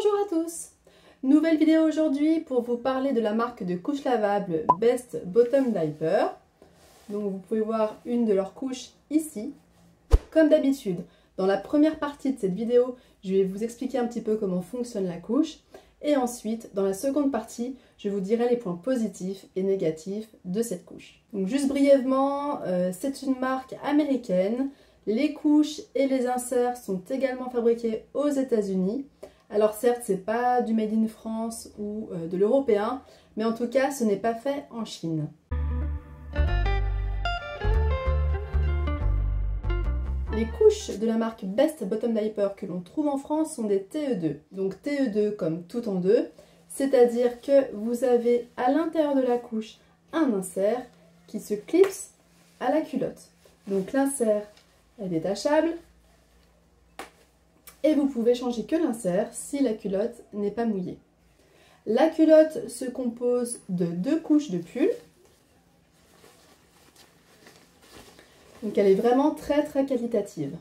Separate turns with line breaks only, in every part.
Bonjour à tous! Nouvelle vidéo aujourd'hui pour vous parler de la marque de couches lavables Best Bottom Diaper. Donc vous pouvez voir une de leurs couches ici. Comme d'habitude, dans la première partie de cette vidéo, je vais vous expliquer un petit peu comment fonctionne la couche. Et ensuite, dans la seconde partie, je vous dirai les points positifs et négatifs de cette couche. Donc juste brièvement, c'est une marque américaine. Les couches et les inserts sont également fabriqués aux États-Unis. Alors certes, c'est pas du made in France ou de l'européen, mais en tout cas, ce n'est pas fait en Chine. Les couches de la marque Best Bottom Diaper que l'on trouve en France sont des TE2. Donc TE2 comme tout en deux, c'est-à-dire que vous avez à l'intérieur de la couche un insert qui se clipse à la culotte. Donc l'insert est détachable. Et vous pouvez changer que l'insert si la culotte n'est pas mouillée. La culotte se compose de 2 couches de pull. Donc elle est vraiment très qualitative.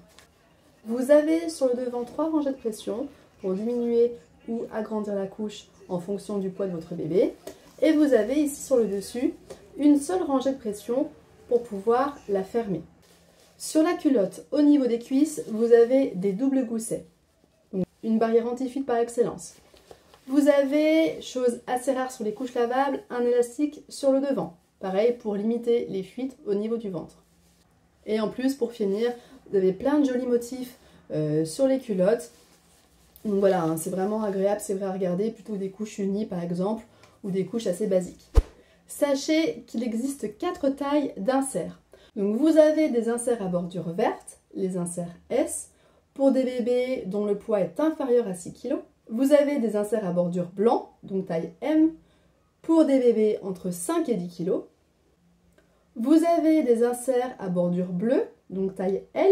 Vous avez sur le devant 3 rangées de pression pour diminuer ou agrandir la couche en fonction du poids de votre bébé. Et vous avez ici sur le dessus une seule rangée de pression pour pouvoir la fermer. Sur la culotte, au niveau des cuisses, vous avez des doubles goussets. Donc, une barrière anti-fuite par excellence. Vous avez, chose assez rare sur les couches lavables, un élastique sur le devant. Pareil pour limiter les fuites au niveau du ventre. Et en plus, pour finir, vous avez plein de jolis motifs sur les culottes. Donc voilà, hein, c'est vraiment agréable, c'est vrai à regarder, plutôt des couches unies par exemple, ou des couches assez basiques. Sachez qu'il existe 4 tailles d'inserts. Donc vous avez des inserts à bordure verte, les inserts S, pour des bébés dont le poids est inférieur à 6 kg. Vous avez des inserts à bordure blanc, donc taille M, pour des bébés entre 5 et 10 kg. Vous avez des inserts à bordure bleue, donc taille L,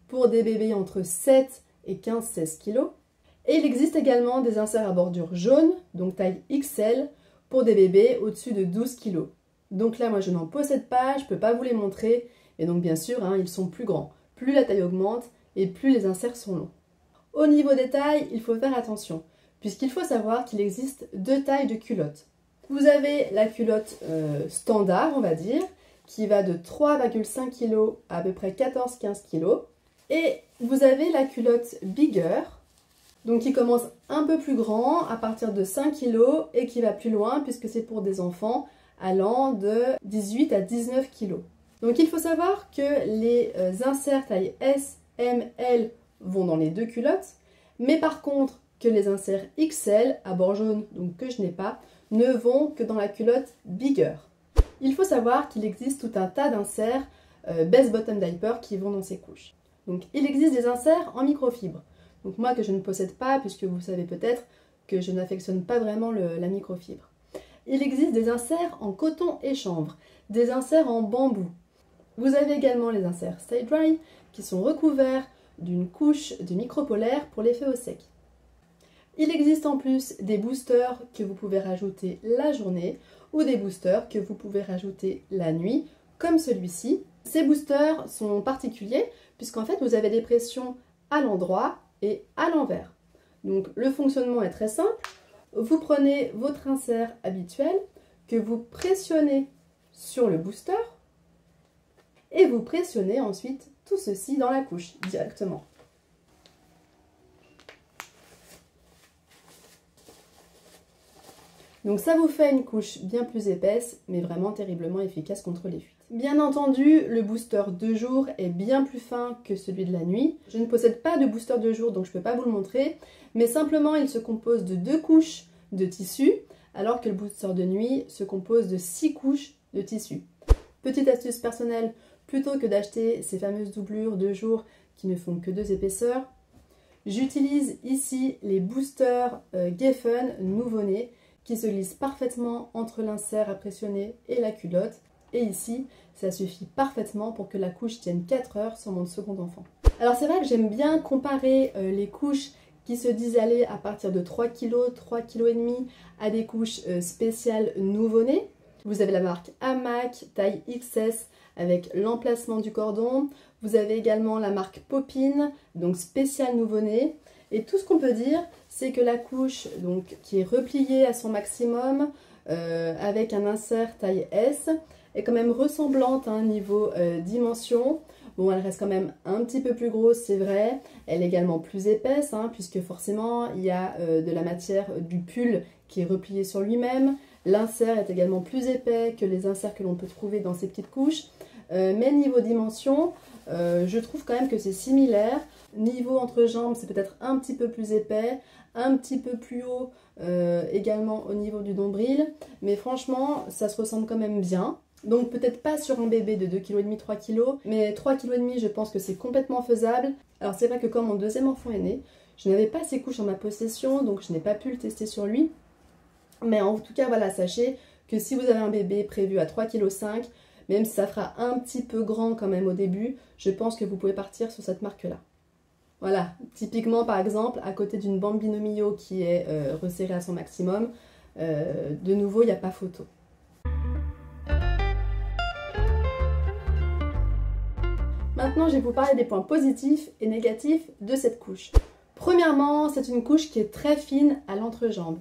pour des bébés entre 7 et 15-16 kg. Et il existe également des inserts à bordure jaune, donc taille XL, pour des bébés au-dessus de 12 kg. Donc là, moi, je n'en possède pas, je ne peux pas vous les montrer. Et donc, bien sûr, hein, ils sont plus grands. Plus la taille augmente et plus les inserts sont longs. Au niveau des tailles, il faut faire attention, puisqu'il faut savoir qu'il existe 2 tailles de culottes. Vous avez la culotte standard, on va dire, qui va de 3,5 kg à peu près 14-15 kg. Et vous avez la culotte bigger, donc qui commence un peu plus grand, à partir de 5 kg, et qui va plus loin, puisque c'est pour des enfants allant de 18 à 19 kg. Donc il faut savoir que les inserts taille S, M, L vont dans les 2 culottes, mais par contre que les inserts XL, à bord jaune, donc que je n'ai pas, ne vont que dans la culotte bigger. Il faut savoir qu'il existe tout un tas d'inserts Best Bottom Diaper qui vont dans ces couches. Donc il existe des inserts en microfibre. Donc moi que je ne possède pas, puisque vous savez peut-être que je n'affectionne pas vraiment la microfibre. Il existe des inserts en coton et chanvre, des inserts en bambou. Vous avez également les inserts Stay Dry qui sont recouverts d'une couche de micropolaire pour l'effet au sec. Il existe en plus des boosters que vous pouvez rajouter la journée ou des boosters que vous pouvez rajouter la nuit, comme celui-ci. Ces boosters sont particuliers puisqu'en fait vous avez des pressions à l'endroit et à l'envers. Donc le fonctionnement est très simple. Vous prenez votre insert habituel que vous pressionnez sur le booster et vous pressionnez ensuite tout ceci dans la couche directement. Donc ça vous fait une couche bien plus épaisse, mais vraiment terriblement efficace contre les fuites. Bien entendu, le booster de jour est bien plus fin que celui de la nuit. Je ne possède pas de booster de jour, donc je ne peux pas vous le montrer, mais simplement il se compose de 2 couches de tissu, alors que le booster de nuit se compose de 6 couches de tissu. Petite astuce personnelle, plutôt que d'acheter ces fameuses doublures de jour qui ne font que 2 épaisseurs, j'utilise ici les boosters Geffen nouveau-nés qui se glissent parfaitement entre l'insert à pressionner et la culotte. Et ici, ça suffit parfaitement pour que la couche tienne 4 heures sur mon second enfant. Alors c'est vrai que j'aime bien comparer les couches qui se disent aller à partir de 3 kg, 3 kg et demi à des couches spéciales nouveau-nés. Vous avez la marque Hamac, taille XS avec l'emplacement du cordon. Vous avez également la marque Poppin, donc spéciale nouveau-né. Et tout ce qu'on peut dire, c'est que la couche donc, qui est repliée à son maximum avec un insert taille S est quand même ressemblante niveau dimension. Bon, elle reste quand même un petit peu plus grosse, c'est vrai. Elle est également plus épaisse, puisque forcément, il y a de la matière du pull qui est replié sur lui-même. L'insert est également plus épais que les inserts que l'on peut trouver dans ces petites couches. Mais niveau dimension, je trouve quand même que c'est similaire. Niveau entrejambe, c'est peut-être un petit peu plus épais, un petit peu plus haut également au niveau du nombril. Mais franchement, ça se ressemble quand même bien. Donc peut-être pas sur un bébé de 2,5 kg, 3 kg, mais 3,5 kg, je pense que c'est complètement faisable. Alors c'est vrai que quand mon deuxième enfant est né, je n'avais pas ces couches en ma possession, donc je n'ai pas pu le tester sur lui. Mais en tout cas, voilà, sachez que si vous avez un bébé prévu à 3,5 kg, même si ça fera un petit peu grand quand même au début, je pense que vous pouvez partir sur cette marque-là. Voilà, typiquement par exemple, à côté d'une Bambino Mio qui est resserrée à son maximum, de nouveau, il n'y a pas photo. Maintenant, je vais vous parler des points positifs et négatifs de cette couche. Premièrement, c'est une couche qui est très fine à l'entrejambe.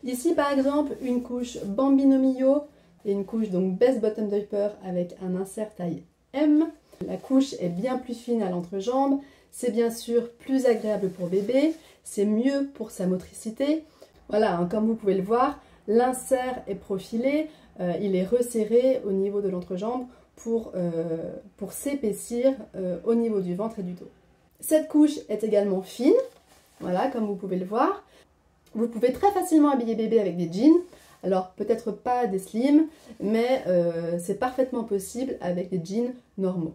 Ici, par exemple, une couche Bambino Mio et une couche donc Best Bottom Diaper avec un insert taille M. La couche est bien plus fine à l'entrejambe. C'est bien sûr plus agréable pour bébé. C'est mieux pour sa motricité. Voilà, comme vous pouvez le voir, l'insert est profilé. Il est resserré au niveau de l'entrejambe pour s'épaissir au niveau du ventre et du dos. Cette couche est également fine, voilà, comme vous pouvez le voir. Vous pouvez très facilement habiller bébé avec des jeans. Alors peut-être pas des slims, mais c'est parfaitement possible avec des jeans normaux.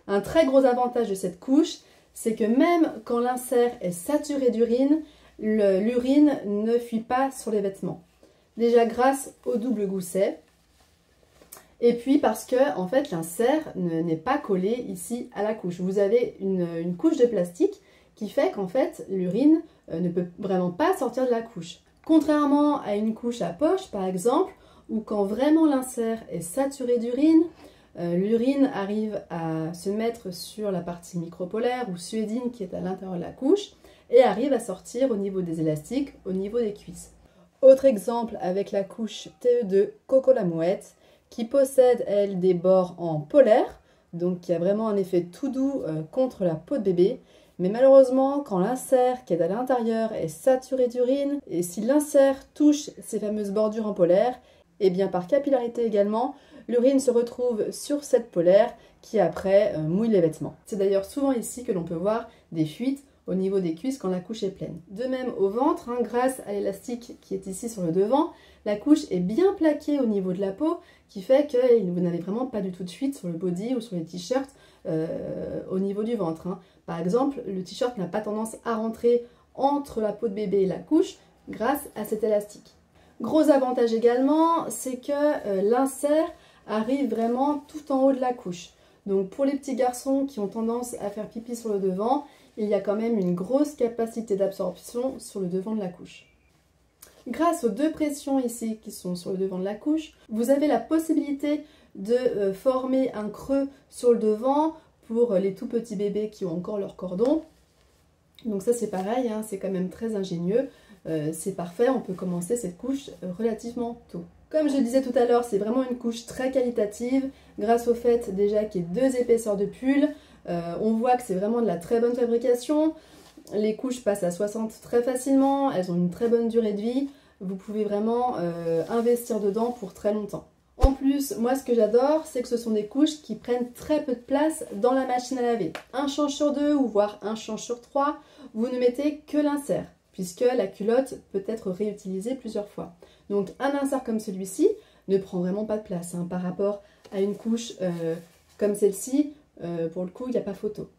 Un très gros avantage de cette couche, c'est que même quand l'insert est saturé d'urine, l'urine ne fuit pas sur les vêtements. Déjà grâce au double gousset. Et puis parce que en fait l'insert n'est pas collé ici à la couche. Vous avez une couche de plastique qui fait qu'en fait l'urine ne peut vraiment pas sortir de la couche. Contrairement à une couche à poche par exemple, où quand vraiment l'insert est saturé d'urine, l'urine arrive à se mettre sur la partie micropolaire ou suédine qui est à l'intérieur de la couche et arrive à sortir au niveau des élastiques, au niveau des cuisses. Autre exemple avec la couche TE2 Coco la Mouette, qui possède, elle, des bords en polaire, donc qui a vraiment un effet tout doux contre la peau de bébé. Mais malheureusement, quand l'insert qui est à l'intérieur est saturé d'urine, et si l'insert touche ces fameuses bordures en polaire, et bien par capillarité également, l'urine se retrouve sur cette polaire qui après mouille les vêtements. C'est d'ailleurs souvent ici que l'on peut voir des fuites au niveau des cuisses quand la couche est pleine. De même au ventre, grâce à l'élastique qui est ici sur le devant, la couche est bien plaquée au niveau de la peau, qui fait que vous n'avez vraiment pas du tout de fuite sur le body ou sur les t-shirts au niveau du ventre. Par exemple, le t-shirt n'a pas tendance à rentrer entre la peau de bébé et la couche grâce à cet élastique. Gros avantage également, c'est que l'insert arrive vraiment tout en haut de la couche. Donc pour les petits garçons qui ont tendance à faire pipi sur le devant, il y a quand même une grosse capacité d'absorption sur le devant de la couche. Grâce aux deux pressions ici qui sont sur le devant de la couche, vous avez la possibilité de former un creux sur le devant pour les tout petits bébés qui ont encore leur cordon. Donc ça c'est pareil, c'est quand même très ingénieux, c'est parfait, on peut commencer cette couche relativement tôt. Comme je disais tout à l'heure, c'est vraiment une couche très qualitative, grâce au fait déjà qu'il y ait deux épaisseurs de pull. On voit que c'est vraiment de la très bonne fabrication. Les couches passent à 60 très facilement, elles ont une très bonne durée de vie. Vous pouvez vraiment investir dedans pour très longtemps. En plus, moi ce que j'adore, c'est que ce sont des couches qui prennent très peu de place dans la machine à laver. Un change sur 2 ou voire un change sur 3, vous ne mettez que l'insert, puisque la culotte peut être réutilisée plusieurs fois. Donc un insert comme celui-ci ne prend vraiment pas de place par rapport à une couche comme celle-ci, pour le coup il n'y a pas photo.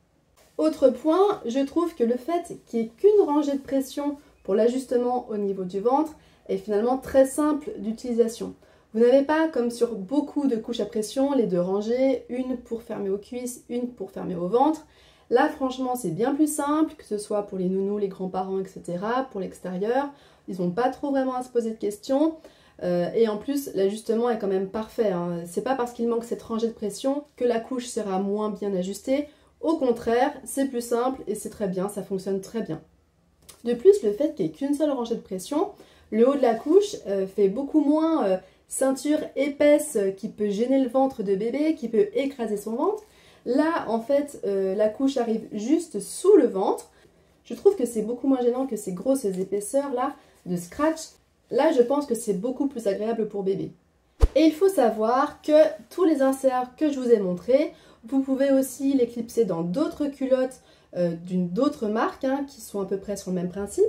Autre point, je trouve que le fait qu'il n'y ait qu'une rangée de pression pour l'ajustement au niveau du ventre est finalement très simple d'utilisation. Vous n'avez pas, comme sur beaucoup de couches à pression, les deux rangées, une pour fermer aux cuisses, une pour fermer au ventre. Là, franchement, c'est bien plus simple, que ce soit pour les nounous, les grands-parents, etc., pour l'extérieur. Ils n'ont pas trop vraiment à se poser de questions. Et en plus, l'ajustement est quand même parfait. C'est pas parce qu'il manque cette rangée de pression que la couche sera moins bien ajustée. Au contraire, c'est plus simple et c'est très bien, ça fonctionne très bien. De plus, le fait qu'il n'y ait qu'une seule rangée de pression, le haut de la couche fait beaucoup moins ceinture épaisse qui peut gêner le ventre de bébé, qui peut écraser son ventre. Là, en fait, la couche arrive juste sous le ventre. Je trouve que c'est beaucoup moins gênant que ces grosses épaisseurs là de scratch. Là, je pense que c'est beaucoup plus agréable pour bébé. Et il faut savoir que tous les inserts que je vous ai montrés, vous pouvez aussi les clipser dans d'autres culottes d'autres marques qui sont à peu près sur le même principe.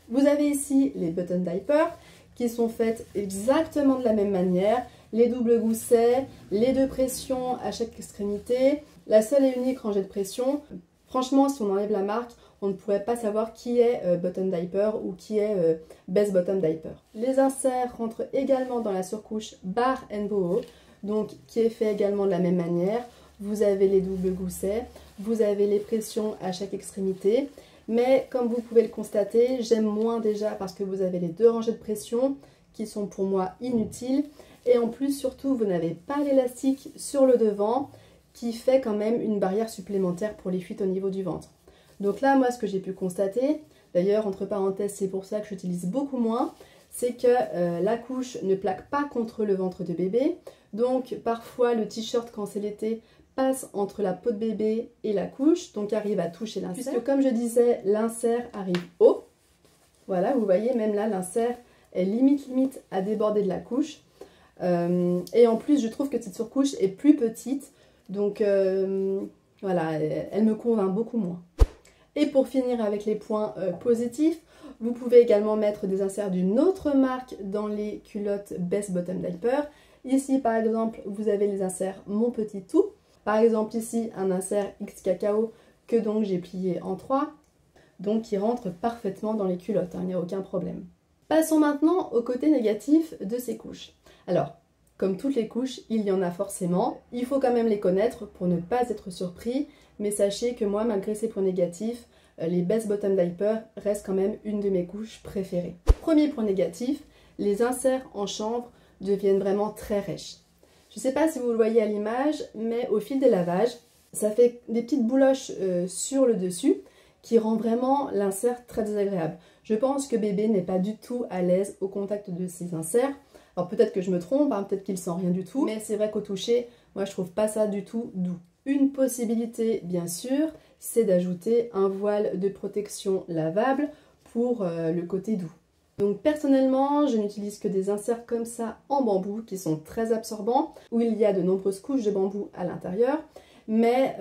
Vous avez ici les button diapers qui sont faites exactement de la même manière. Les doubles goussets, les deux pressions à chaque extrémité, la seule et unique rangée de pression. Franchement, si on enlève la marque, on ne pourrait pas savoir qui est button diaper ou qui est best bottom diaper. Les inserts rentrent également dans la surcouche bar and boho, donc qui est fait également de la même manière. Vous avez les doubles goussets, vous avez les pressions à chaque extrémité, mais comme vous pouvez le constater, j'aime moins déjà parce que vous avez les deux rangées de pression qui sont pour moi inutiles, et en plus surtout vous n'avez pas l'élastique sur le devant qui fait quand même une barrière supplémentaire pour les fuites au niveau du ventre. Donc là, moi, ce que j'ai pu constater, d'ailleurs, entre parenthèses, c'est pour ça que j'utilise beaucoup moins, c'est que la couche ne plaque pas contre le ventre de bébé. Donc, parfois, le t-shirt, quand c'est l'été, passe entre la peau de bébé et la couche, donc arrive à toucher l'insert. Puisque, comme je disais, l'insert arrive haut. Voilà, vous voyez, même là, l'insert est limite à déborder de la couche. Et en plus, je trouve que cette surcouche est plus petite. Donc, voilà, elle me convainc beaucoup moins. Et pour finir avec les points positifs, vous pouvez également mettre des inserts d'une autre marque dans les culottes Best Bottom Diaper. Ici, par exemple, vous avez les inserts Mon Petit Tout. Par exemple, ici, un insert X Cacao que donc j'ai plié en 3, donc qui rentre parfaitement dans les culottes, il n'y a aucun problème. Passons maintenant au côté négatif de ces couches. Alors, comme toutes les couches, il y en a forcément. Il faut quand même les connaître pour ne pas être surpris. Mais sachez que moi, malgré ces points négatifs, les Best Bottom Diaper restent quand même une de mes couches préférées. Premier point négatif, les inserts en chanvre deviennent vraiment très rêches. Je ne sais pas si vous le voyez à l'image, mais au fil des lavages, ça fait des petites bouloches sur le dessus qui rend vraiment l'insert très désagréable. Je pense que bébé n'est pas du tout à l'aise au contact de ces inserts. Alors peut-être que je me trompe, peut-être qu'il sent rien du tout, mais c'est vrai qu'au toucher, moi je trouve pas ça du tout doux. Une possibilité, bien sûr, c'est d'ajouter un voile de protection lavable pour le côté doux. Donc personnellement, je n'utilise que des inserts comme ça en bambou qui sont très absorbants, où il y a de nombreuses couches de bambou à l'intérieur. Mais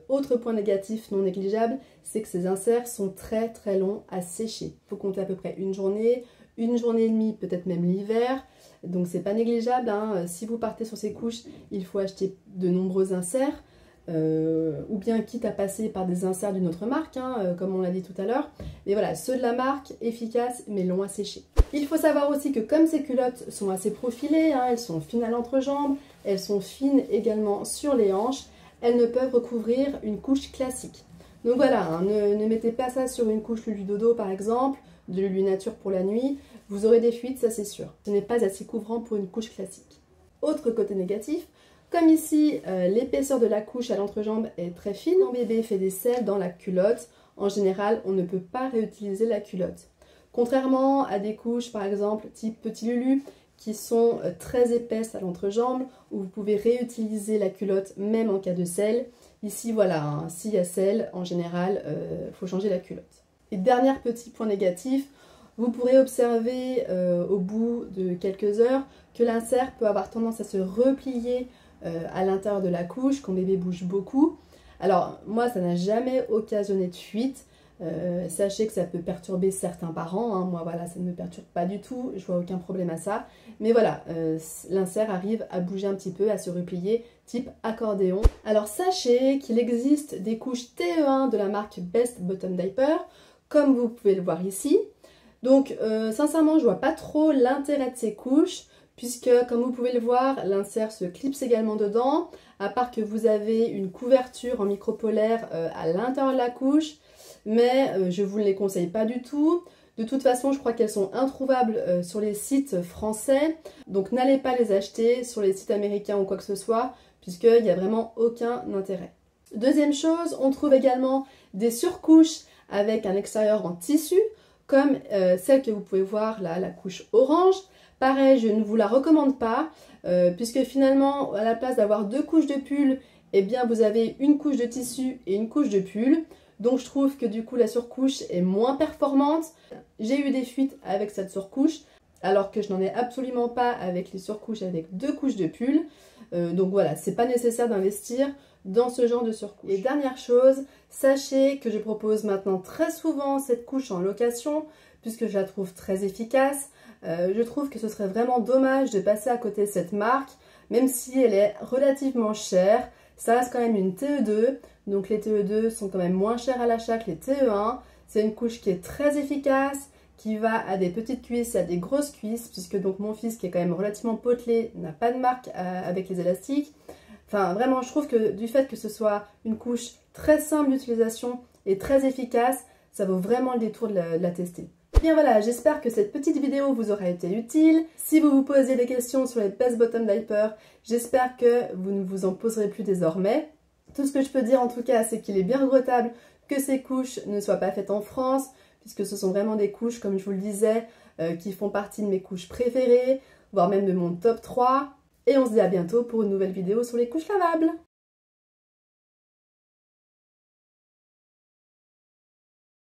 autre point négatif non négligeable, c'est que ces inserts sont très longs à sécher. Il faut compter à peu près une journée et demie, peut-être même l'hiver. Donc c'est pas négligeable, Si vous partez sur ces couches, il faut acheter de nombreux inserts. Ou bien quitte à passer par des inserts d'une autre marque, comme on l'a dit tout à l'heure. Mais voilà, ceux de la marque, efficaces mais longs à sécher. Il faut savoir aussi que comme ces culottes sont assez profilées, elles sont fines à l'entrejambe, elles sont fines également sur les hanches, elles ne peuvent recouvrir une couche classique. Donc voilà, ne mettez pas ça sur une couche Lulu Dodo par exemple, de Lulu Nature pour la nuit, vous aurez des fuites, ça c'est sûr. Ce n'est pas assez couvrant pour une couche classique. Autre côté négatif, comme ici, l'épaisseur de la couche à l'entrejambe est très fine, quand bébé fait des selles dans la culotte, en général, on ne peut pas réutiliser la culotte. Contrairement à des couches, par exemple, type Petit Lulu, qui sont très épaisses à l'entrejambe, où vous pouvez réutiliser la culotte même en cas de selle. Ici, voilà, s'il y a selle, en général, il faut changer la culotte. Et dernier petit point négatif, vous pourrez observer au bout de quelques heures que l'insert peut avoir tendance à se replier à l'intérieur de la couche quand bébé bouge beaucoup. Alors moi ça n'a jamais occasionné de fuite, sachez que ça peut perturber certains parents, moi voilà ça ne me perturbe pas du tout, je vois aucun problème à ça, mais voilà, l'insert arrive à bouger un petit peu, à se replier type accordéon. Alors sachez qu'il existe des couches TE1 de la marque Best Bottom Diaper, comme vous pouvez le voir ici. Donc sincèrement je vois pas trop l'intérêt de ces couches, puisque comme vous pouvez le voir, l'insert se clipse également dedans, à part que vous avez une couverture en micropolaire à l'intérieur de la couche, mais je ne vous les conseille pas du tout. De toute façon, je crois qu'elles sont introuvables sur les sites français, donc n'allez pas les acheter sur les sites américains ou quoi que ce soit, puisqu'il n'y a vraiment aucun intérêt. Deuxième chose, on trouve également des surcouches avec un extérieur en tissu. comme celle que vous pouvez voir là, la couche orange. Pareil, je ne vous la recommande pas, puisque finalement, à la place d'avoir 2 couches de pull, eh bien vous avez une couche de tissu et une couche de pull. Donc je trouve que du coup la surcouche est moins performante. J'ai eu des fuites avec cette surcouche, alors que je n'en ai absolument pas avec les surcouches avec 2 couches de pull. Donc voilà, c'est pas nécessaire d'investir dans ce genre de surcouche. Et dernière chose, sachez que je propose maintenant très souvent cette couche en location, puisque je la trouve très efficace. Je trouve que ce serait vraiment dommage de passer à côté de cette marque, même si elle est relativement chère. Ça reste quand même une TE2, donc les TE2 sont quand même moins chers à l'achat que les TE1. C'est une couche qui est très efficace, qui va à des petites cuisses et à des grosses cuisses, puisque donc mon fils, qui est quand même relativement potelé, n'a pas de marque avec les élastiques. Enfin, vraiment, je trouve que du fait que ce soit une couche très simple d'utilisation et très efficace, ça vaut vraiment le détour de la tester. Bien voilà, j'espère que cette petite vidéo vous aura été utile. Si vous vous posez des questions sur les Best Bottom Diapers, j'espère que vous ne vous en poserez plus désormais. Tout ce que je peux dire en tout cas, c'est qu'il est bien regrettable que ces couches ne soient pas faites en France, puisque ce sont vraiment des couches, comme je vous le disais, qui font partie de mes couches préférées, voire même de mon top 3. Et on se dit à bientôt pour une nouvelle vidéo sur les couches lavables.